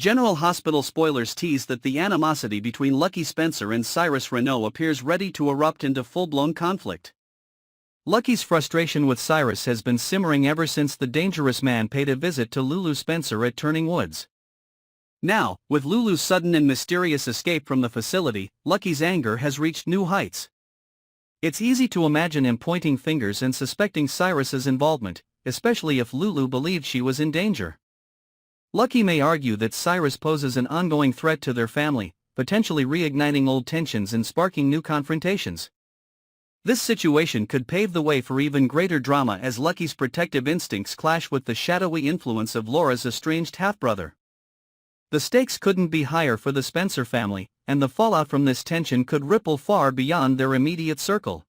General Hospital spoilers tease that the animosity between Lucky Spencer and Cyrus Renault appears ready to erupt into full-blown conflict. Lucky's frustration with Cyrus has been simmering ever since the dangerous man paid a visit to Lulu Spencer at Turning Woods. Now, with Lulu's sudden and mysterious escape from the facility, Lucky's anger has reached new heights. It's easy to imagine him pointing fingers and suspecting Cyrus's involvement, especially if Lulu believed she was in danger. Lucky may argue that Cyrus poses an ongoing threat to their family, potentially reigniting old tensions and sparking new confrontations. This situation could pave the way for even greater drama as Lucky's protective instincts clash with the shadowy influence of Laura's estranged half-brother. The stakes couldn't be higher for the Spencer family, and the fallout from this tension could ripple far beyond their immediate circle.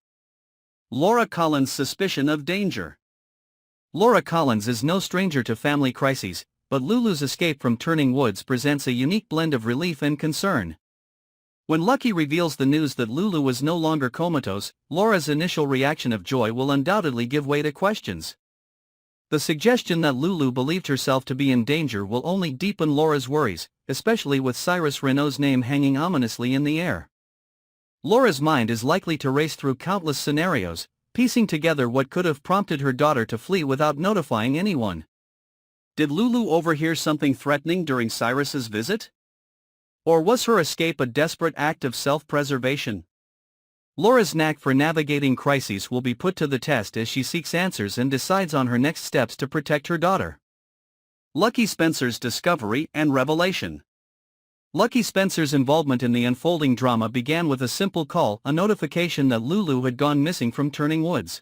Laura Collins' suspicion of danger. Laura Collins is no stranger to family crises, but Lulu's escape from Turning Woods presents a unique blend of relief and concern. When Lucky reveals the news that Lulu was no longer comatose, Laura's initial reaction of joy will undoubtedly give way to questions. The suggestion that Lulu believed herself to be in danger will only deepen Laura's worries, especially with Cyrus Renault's name hanging ominously in the air. Laura's mind is likely to race through countless scenarios, piecing together what could have prompted her daughter to flee without notifying anyone. Did Lulu overhear something threatening during Cyrus's visit? Or was her escape a desperate act of self-preservation? Laura's knack for navigating crises will be put to the test as she seeks answers and decides on her next steps to protect her daughter. Lucky Spencer's discovery and revelation. Lucky Spencer's involvement in the unfolding drama began with a simple call, a notification that Lulu had gone missing from Turning Woods.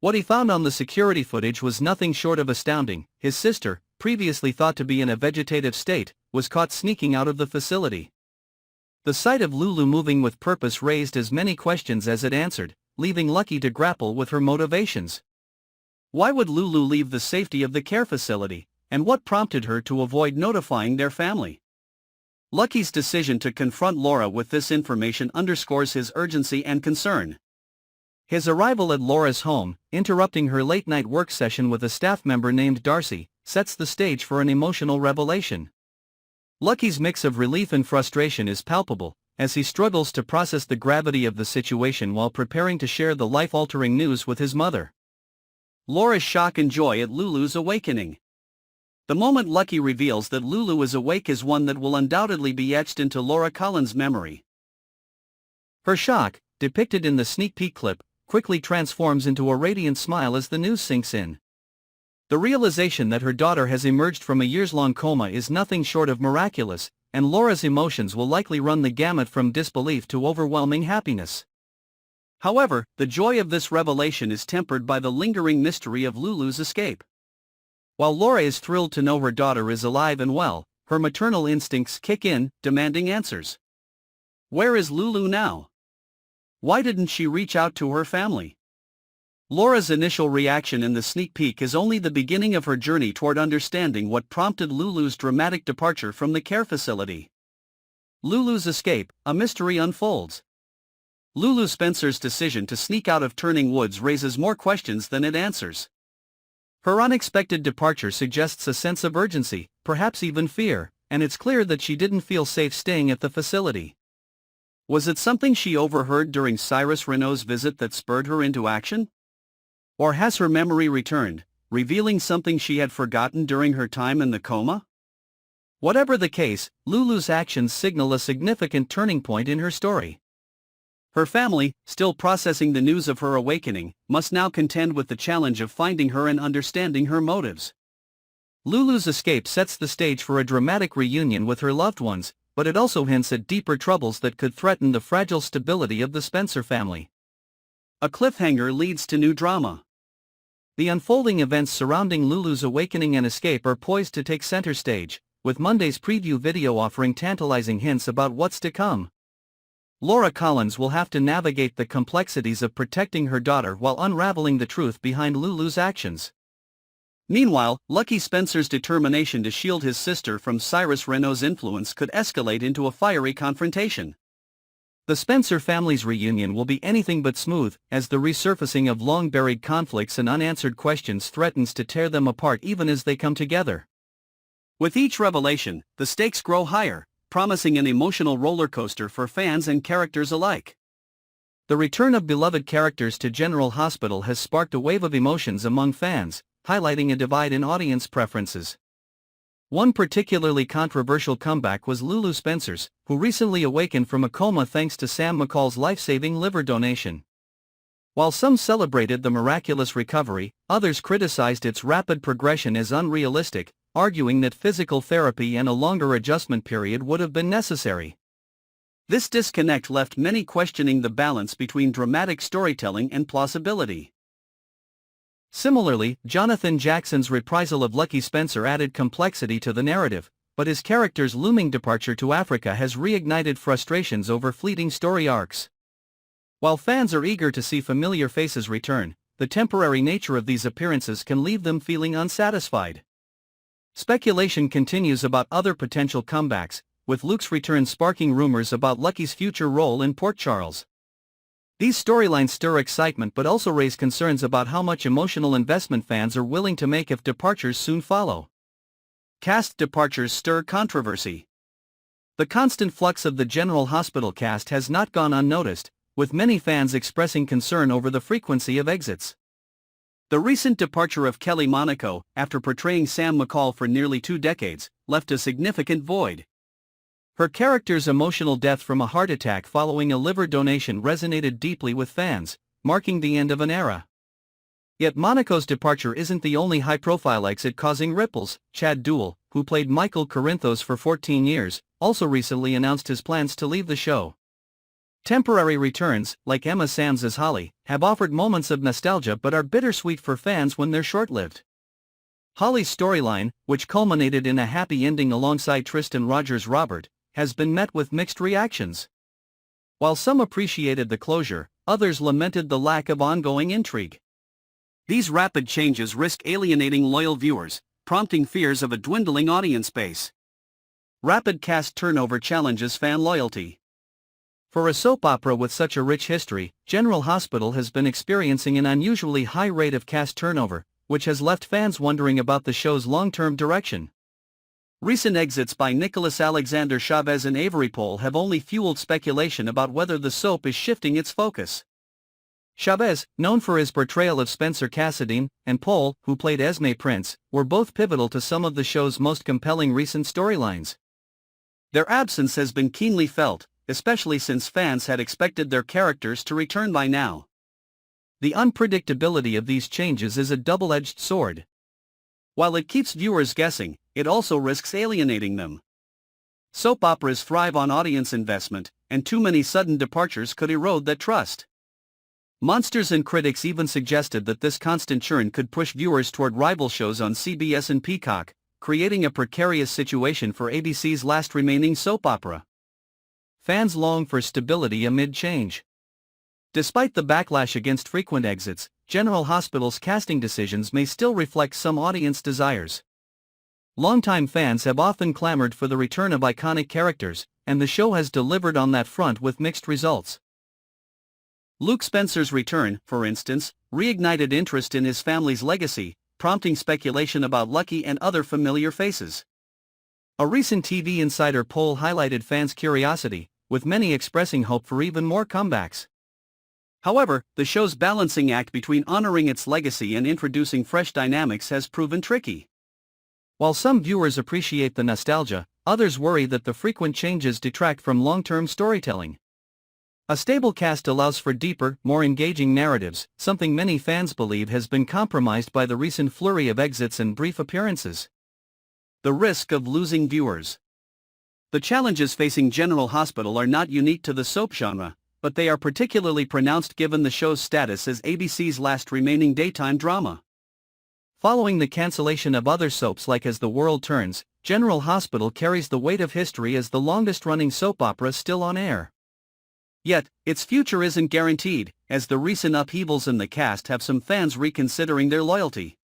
What he found on the security footage was nothing short of astounding. His sister, previously thought to be in a vegetative state, was caught sneaking out of the facility. The sight of Lulu moving with purpose raised as many questions as it answered, leaving Lucky to grapple with her motivations. Why would Lulu leave the safety of the care facility, and what prompted her to avoid notifying their family? Lucky's decision to confront Laura with this information underscores his urgency and concern. His arrival at Laura's home, interrupting her late-night work session with a staff member named Darcy, sets the stage for an emotional revelation. Lucky's mix of relief and frustration is palpable, as he struggles to process the gravity of the situation while preparing to share the life-altering news with his mother. Laura's shock and joy at Lulu's awakening. The moment Lucky reveals that Lulu is awake is one that will undoubtedly be etched into Laura Collins' memory. Her shock, depicted in the sneak peek clip, quickly transforms into a radiant smile as the news sinks in. The realization that her daughter has emerged from a years-long coma is nothing short of miraculous, and Laura's emotions will likely run the gamut from disbelief to overwhelming happiness. However, the joy of this revelation is tempered by the lingering mystery of Lulu's escape. While Laura is thrilled to know her daughter is alive and well, her maternal instincts kick in, demanding answers. Where is Lulu now? Why didn't she reach out to her family? Laura's initial reaction in the sneak peek is only the beginning of her journey toward understanding what prompted Lulu's dramatic departure from the care facility. Lulu's escape, a mystery unfolds. Lulu Spencer's decision to sneak out of Turning Woods raises more questions than it answers. Her unexpected departure suggests a sense of urgency, perhaps even fear, and it's clear that she didn't feel safe staying at the facility. Was it something she overheard during Cyrus Renault's visit that spurred her into action? Or has her memory returned, revealing something she had forgotten during her time in the coma? Whatever the case, Lulu's actions signal a significant turning point in her story. Her family, still processing the news of her awakening, must now contend with the challenge of finding her and understanding her motives. Lulu's escape sets the stage for a dramatic reunion with her loved ones, but it also hints at deeper troubles that could threaten the fragile stability of the Spencer family. A cliffhanger leads to new drama. The unfolding events surrounding Lulu's awakening and escape are poised to take center stage, with Monday's preview video offering tantalizing hints about what's to come. Laura Collins will have to navigate the complexities of protecting her daughter while unraveling the truth behind Lulu's actions. Meanwhile, Lucky Spencer's determination to shield his sister from Cyrus Renault's influence could escalate into a fiery confrontation. The Spencer family's reunion will be anything but smooth, as the resurfacing of long-buried conflicts and unanswered questions threatens to tear them apart even as they come together. With each revelation, the stakes grow higher, promising an emotional roller coaster for fans and characters alike. The return of beloved characters to General Hospital has sparked a wave of emotions among fans, highlighting a divide in audience preferences. One particularly controversial comeback was Lulu Spencer's, who recently awakened from a coma thanks to Sam McCall's life-saving liver donation. While some celebrated the miraculous recovery, others criticized its rapid progression as unrealistic, arguing that physical therapy and a longer adjustment period would have been necessary. This disconnect left many questioning the balance between dramatic storytelling and plausibility. Similarly, Jonathan Jackson's reprisal of Lucky Spencer added complexity to the narrative, but his character's looming departure to Africa has reignited frustrations over fleeting story arcs. While fans are eager to see familiar faces return, the temporary nature of these appearances can leave them feeling unsatisfied. Speculation continues about other potential comebacks, with Luke's return sparking rumors about Lucky's future role in Port Charles. These storylines stir excitement but also raise concerns about how much emotional investment fans are willing to make if departures soon follow. Cast departures stir controversy. The constant flux of the General Hospital cast has not gone unnoticed, with many fans expressing concern over the frequency of exits. The recent departure of Kelly Monaco, after portraying Sam McCall for nearly 2 decades, left a significant void. Her character's emotional death from a heart attack following a liver donation resonated deeply with fans, marking the end of an era. Yet Monaco's departure isn't the only high-profile exit causing ripples. Chad Duell, who played Michael Corinthos for 14 years, also recently announced his plans to leave the show. Temporary returns, like Emma Samms' Holly, have offered moments of nostalgia but are bittersweet for fans when they're short-lived. Holly's storyline, which culminated in a happy ending alongside Tristan Rogers Robert, has been met with mixed reactions. While some appreciated the closure, others lamented the lack of ongoing intrigue. These rapid changes risk alienating loyal viewers, prompting fears of a dwindling audience base. Rapid cast turnover challenges fan loyalty. For a soap opera with such a rich history, General Hospital has been experiencing an unusually high rate of cast turnover, which has left fans wondering about the show's long-term direction. Recent exits by Nicholas Alexander Chavez and Avery Pohl have only fueled speculation about whether the soap is shifting its focus. Chavez, known for his portrayal of Spencer Cassadine, and Pohl, who played Esme Prince, were both pivotal to some of the show's most compelling recent storylines. Their absence has been keenly felt, especially since fans had expected their characters to return by now. The unpredictability of these changes is a double-edged sword. While it keeps viewers guessing, it also risks alienating them. Soap operas thrive on audience investment, and too many sudden departures could erode that trust. Monsters and critics even suggested that this constant churn could push viewers toward rival shows on CBS and Peacock, creating a precarious situation for ABC's last remaining soap opera. Fans long for stability amid change. Despite the backlash against frequent exits, General Hospital's casting decisions may still reflect some audience desires. Longtime fans have often clamored for the return of iconic characters, and the show has delivered on that front with mixed results. Luke Spencer's return, for instance, reignited interest in his family's legacy, prompting speculation about Lucky and other familiar faces. A recent TV Insider poll highlighted fans' curiosity, with many expressing hope for even more comebacks. However, the show's balancing act between honoring its legacy and introducing fresh dynamics has proven tricky. While some viewers appreciate the nostalgia, others worry that the frequent changes detract from long-term storytelling. A stable cast allows for deeper, more engaging narratives, something many fans believe has been compromised by the recent flurry of exits and brief appearances. The risk of losing viewers. The challenges facing General Hospital are not unique to the soap genre, but they are particularly pronounced given the show's status as ABC's last remaining daytime drama. Following the cancellation of other soaps like As the World Turns, General Hospital carries the weight of history as the longest-running soap opera still on air. Yet, its future isn't guaranteed, as the recent upheavals in the cast have some fans reconsidering their loyalty.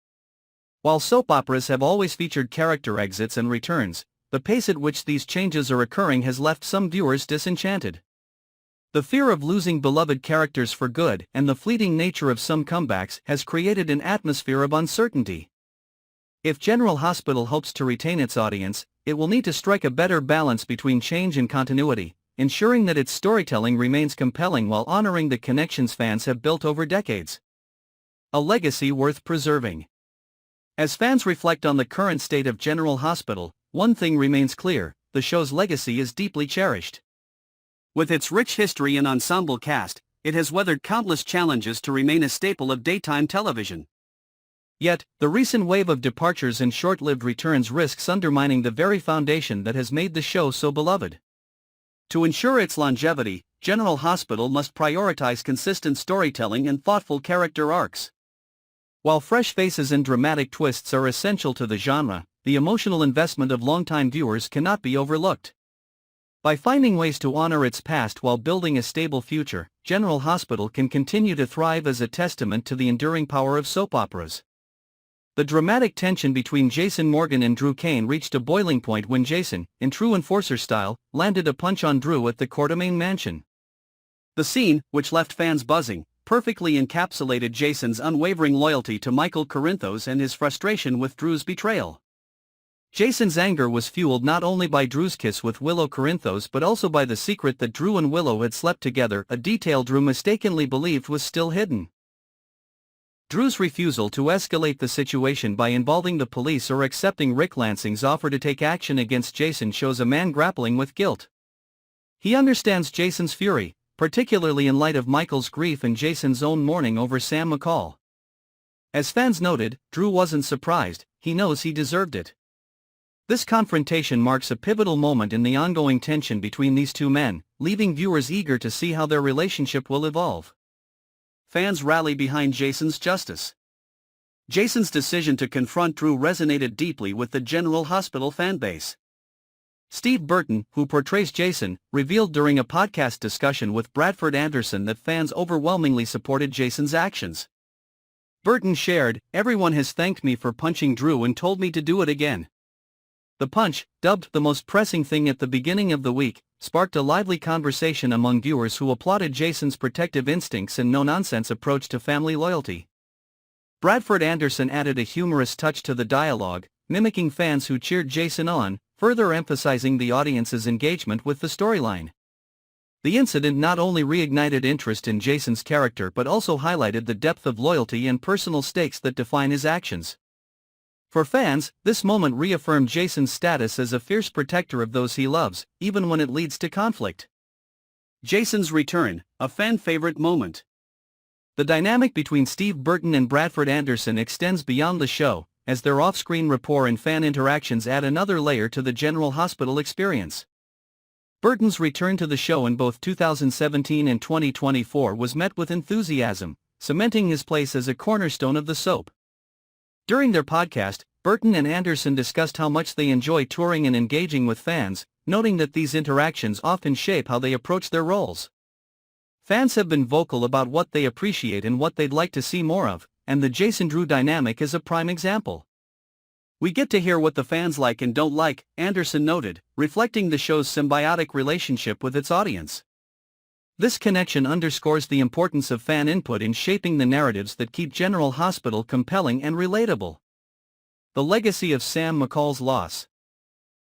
While soap operas have always featured character exits and returns, the pace at which these changes are occurring has left some viewers disenchanted. The fear of losing beloved characters for good and the fleeting nature of some comebacks has created an atmosphere of uncertainty. If General Hospital hopes to retain its audience, it will need to strike a better balance between change and continuity, ensuring that its storytelling remains compelling while honoring the connections fans have built over decades. A legacy worth preserving. As fans reflect on the current state of General Hospital, one thing remains clear: the show's legacy is deeply cherished. With its rich history and ensemble cast, it has weathered countless challenges to remain a staple of daytime television. Yet, the recent wave of departures and short-lived returns risks undermining the very foundation that has made the show so beloved. To ensure its longevity, General Hospital must prioritize consistent storytelling and thoughtful character arcs. While fresh faces and dramatic twists are essential to the genre, the emotional investment of longtime viewers cannot be overlooked. By finding ways to honor its past while building a stable future, General Hospital can continue to thrive as a testament to the enduring power of soap operas. The dramatic tension between Jason Morgan and Drew Kane reached a boiling point when Jason, in true enforcer style, landed a punch on Drew at the Quartermaine mansion. The scene, which left fans buzzing, perfectly encapsulated Jason's unwavering loyalty to Michael Corinthos and his frustration with Drew's betrayal. Jason's anger was fueled not only by Drew's kiss with Willow Corinthos but also by the secret that Drew and Willow had slept together, a detail Drew mistakenly believed was still hidden. Drew's refusal to escalate the situation by involving the police or accepting Rick Lansing's offer to take action against Jason shows a man grappling with guilt. He understands Jason's fury, particularly in light of Michael's grief and Jason's own mourning over Sam McCall. As fans noted, Drew wasn't surprised; he knows he deserved it. This confrontation marks a pivotal moment in the ongoing tension between these two men, leaving viewers eager to see how their relationship will evolve. Fans rally behind Jason's justice. Jason's decision to confront Drew resonated deeply with the General Hospital fanbase. Steve Burton, who portrays Jason, revealed during a podcast discussion with Bradford Anderson that fans overwhelmingly supported Jason's actions. Burton shared, "Everyone has thanked me for punching Drew and told me to do it again." The punch, dubbed the most pressing thing at the beginning of the week, sparked a lively conversation among viewers who applauded Jason's protective instincts and no-nonsense approach to family loyalty. Bradford Anderson added a humorous touch to the dialogue, mimicking fans who cheered Jason on, further emphasizing the audience's engagement with the storyline. The incident not only reignited interest in Jason's character but also highlighted the depth of loyalty and personal stakes that define his actions. For fans, this moment reaffirmed Jason's status as a fierce protector of those he loves, even when it leads to conflict. Jason's return, a fan favorite moment. The dynamic between Steve Burton and Bradford Anderson extends beyond the show, as their off-screen rapport and fan interactions add another layer to the General Hospital experience. Burton's return to the show in both 2017 and 2024 was met with enthusiasm, cementing his place as a cornerstone of the soap. During their podcast, Burton and Anderson discussed how much they enjoy touring and engaging with fans, noting that these interactions often shape how they approach their roles. Fans have been vocal about what they appreciate and what they'd like to see more of, and the Jason-Drew dynamic is a prime example. "We get to hear what the fans like and don't like," Anderson noted, reflecting the show's symbiotic relationship with its audience. This connection underscores the importance of fan input in shaping the narratives that keep General Hospital compelling and relatable. The legacy of Sam McCall's loss.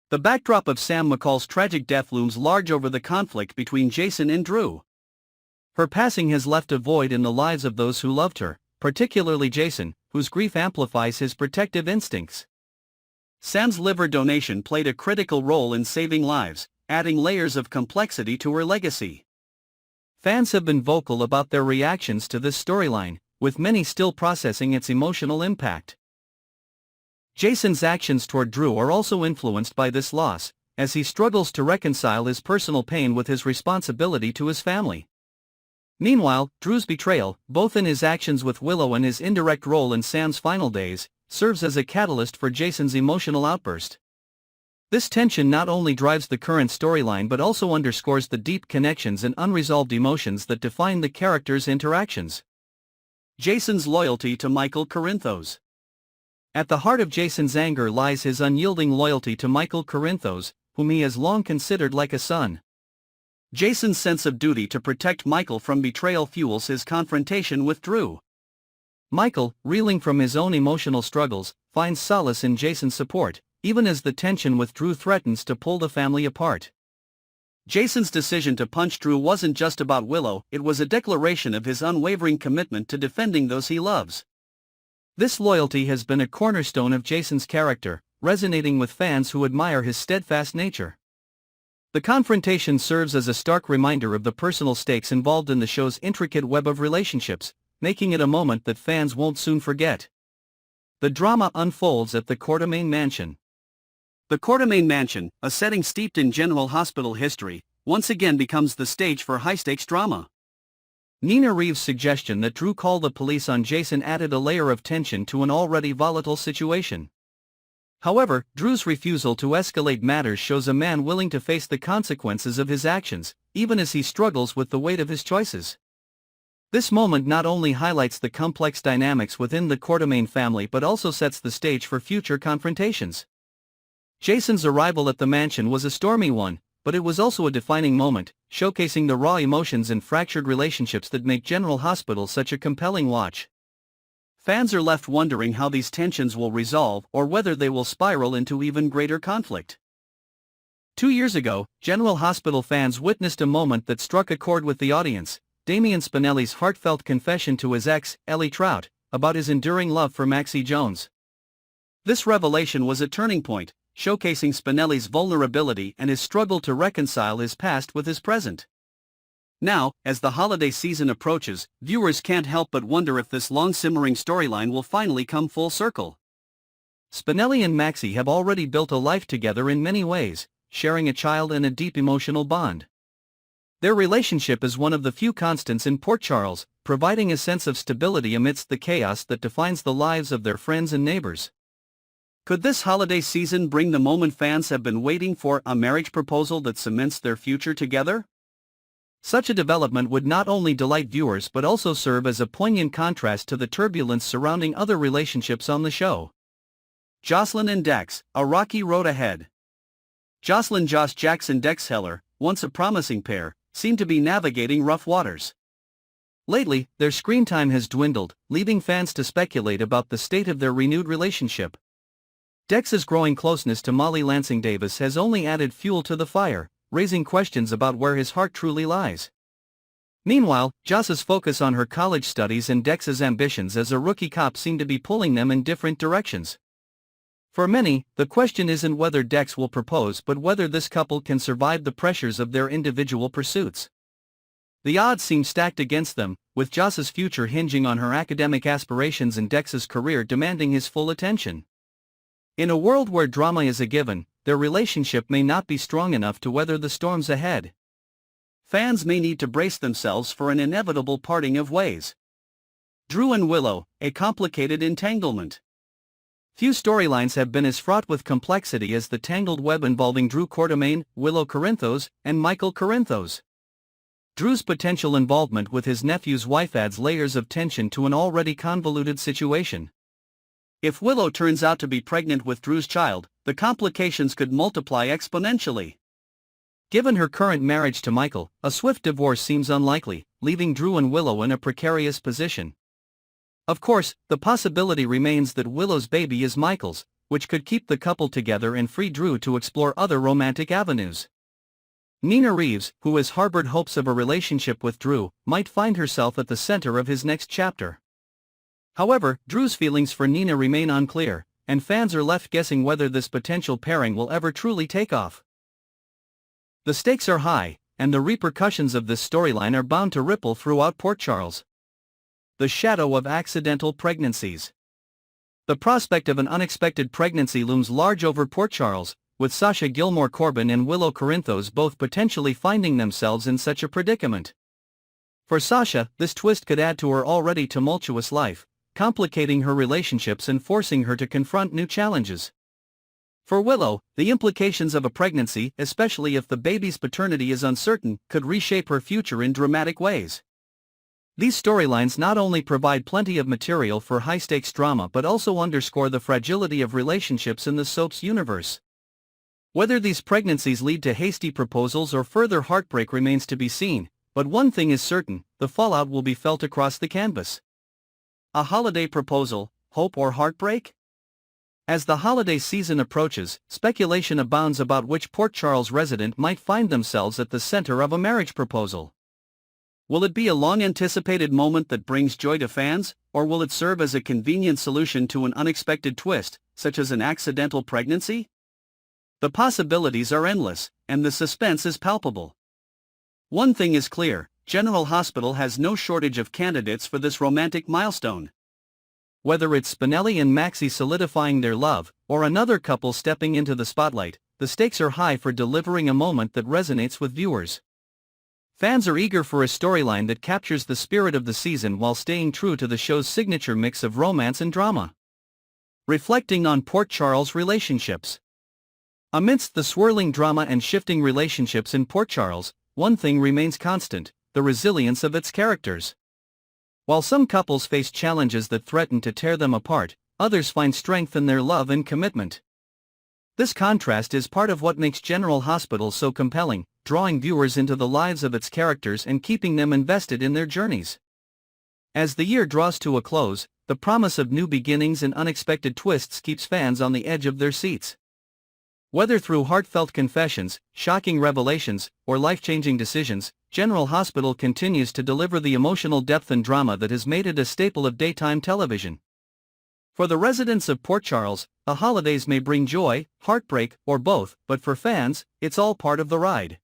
The backdrop of Sam McCall's tragic death looms large over the conflict between Jason and Drew. Her passing has left a void in the lives of those who loved her, particularly Jason, whose grief amplifies his protective instincts. Sam's liver donation played a critical role in saving lives, adding layers of complexity to her legacy. Fans have been vocal about their reactions to this storyline, with many still processing its emotional impact. Jason's actions toward Drew are also influenced by this loss, as he struggles to reconcile his personal pain with his responsibility to his family. Meanwhile, Drew's betrayal, both in his actions with Willow and his indirect role in Sam's final days, serves as a catalyst for Jason's emotional outburst. This tension not only drives the current storyline but also underscores the deep connections and unresolved emotions that define the characters' interactions. Jason's loyalty to Michael Corinthos. At the heart of Jason's anger lies his unyielding loyalty to Michael Corinthos, whom he has long considered like a son. Jason's sense of duty to protect Michael from betrayal fuels his confrontation with Drew. Michael, reeling from his own emotional struggles, finds solace in Jason's support, even as the tension with Drew threatens to pull the family apart. Jason's decision to punch Drew wasn't just about Willow, it was a declaration of his unwavering commitment to defending those he loves. This loyalty has been a cornerstone of Jason's character, resonating with fans who admire his steadfast nature. The confrontation serves as a stark reminder of the personal stakes involved in the show's intricate web of relationships, making it a moment that fans won't soon forget. The drama unfolds at the Quartermaine Mansion. The Quartermaine Mansion, a setting steeped in General Hospital history, once again becomes the stage for high-stakes drama. Nina Reeves' suggestion that Drew call the police on Jason added a layer of tension to an already volatile situation. However, Drew's refusal to escalate matters shows a man willing to face the consequences of his actions, even as he struggles with the weight of his choices. This moment not only highlights the complex dynamics within the Quartermaine family but also sets the stage for future confrontations. Jason's arrival at the mansion was a stormy one, but it was also a defining moment, showcasing the raw emotions and fractured relationships that make General Hospital such a compelling watch. Fans are left wondering how these tensions will resolve or whether they will spiral into even greater conflict. 2 years ago, General Hospital fans witnessed a moment that struck a chord with the audience: Damian Spinelli's heartfelt confession to his ex, Ellie Trout, about his enduring love for Maxie Jones. This revelation was a turning point, showcasing Spinelli's vulnerability and his struggle to reconcile his past with his present. Now, as the holiday season approaches, viewers can't help but wonder if this long-simmering storyline will finally come full circle. Spinelli and Maxie have already built a life together in many ways, sharing a child and a deep emotional bond. Their relationship is one of the few constants in Port Charles, providing a sense of stability amidst the chaos that defines the lives of their friends and neighbors. Could this holiday season bring the moment fans have been waiting for, a marriage proposal that cements their future together? Such a development would not only delight viewers but also serve as a poignant contrast to the turbulence surrounding other relationships on the show. Jocelyn and Dex, a rocky road ahead. Jocelyn Joss Jackson Dex Heller, once a promising pair, seem to be navigating rough waters. Lately, their screen time has dwindled, leaving fans to speculate about the state of their renewed relationship. Dex's growing closeness to Molly Lansing Davis has only added fuel to the fire, raising questions about where his heart truly lies. Meanwhile, Joss's focus on her college studies and Dex's ambitions as a rookie cop seem to be pulling them in different directions. For many, the question isn't whether Dex will propose but whether this couple can survive the pressures of their individual pursuits. The odds seem stacked against them, with Joss's future hinging on her academic aspirations and Dex's career demanding his full attention. In a world where drama is a given, their relationship may not be strong enough to weather the storms ahead. Fans may need to brace themselves for an inevitable parting of ways. Drew and Willow, a complicated entanglement. Few storylines have been as fraught with complexity as the tangled web involving Drew Quartermaine, Willow Corinthos, and Michael Corinthos. Drew's potential involvement with his nephew's wife adds layers of tension to an already convoluted situation. If Willow turns out to be pregnant with Drew's child, the complications could multiply exponentially. Given her current marriage to Michael, a swift divorce seems unlikely, leaving Drew and Willow in a precarious position. Of course, the possibility remains that Willow's baby is Michael's, which could keep the couple together and free Drew to explore other romantic avenues. Nina Reeves, who has harbored hopes of a relationship with Drew, might find herself at the center of his next chapter. However, Drew's feelings for Nina remain unclear, and fans are left guessing whether this potential pairing will ever truly take off. The stakes are high, and the repercussions of this storyline are bound to ripple throughout Port Charles. The shadow of accidental pregnancies. The prospect of an unexpected pregnancy looms large over Port Charles, with Sasha Gilmore Corbin and Willow Corinthos both potentially finding themselves in such a predicament. For Sasha, this twist could add to her already tumultuous life, complicating her relationships and forcing her to confront new challenges. For Willow, the implications of a pregnancy, especially if the baby's paternity is uncertain, could reshape her future in dramatic ways. These storylines not only provide plenty of material for high-stakes drama but also underscore the fragility of relationships in the soap's universe. Whether these pregnancies lead to hasty proposals or further heartbreak remains to be seen, but one thing is certain: the fallout will be felt across the canvas. A holiday proposal, hope or heartbreak? As the holiday season approaches, speculation abounds about which Port Charles resident might find themselves at the center of a marriage proposal. Will it be a long-anticipated moment that brings joy to fans, or will it serve as a convenient solution to an unexpected twist, such as an accidental pregnancy? The possibilities are endless, and the suspense is palpable. One thing is clear: General Hospital has no shortage of candidates for this romantic milestone. Whether it's Spinelli and Maxi solidifying their love, or another couple stepping into the spotlight, the stakes are high for delivering a moment that resonates with viewers. Fans are eager for a storyline that captures the spirit of the season while staying true to the show's signature mix of romance and drama. Reflecting on Port Charles relationships. Amidst the swirling drama and shifting relationships in Port Charles, one thing remains constant: the resilience of its characters. While some couples face challenges that threaten to tear them apart, others find strength in their love and commitment. This contrast is part of what makes General Hospital so compelling, drawing viewers into the lives of its characters and keeping them invested in their journeys. As the year draws to a close, the promise of new beginnings and unexpected twists keeps fans on the edge of their seats. Whether through heartfelt confessions, shocking revelations, or life-changing decisions, General Hospital continues to deliver the emotional depth and drama that has made it a staple of daytime television. For the residents of Port Charles, the holidays may bring joy, heartbreak, or both, but for fans, it's all part of the ride.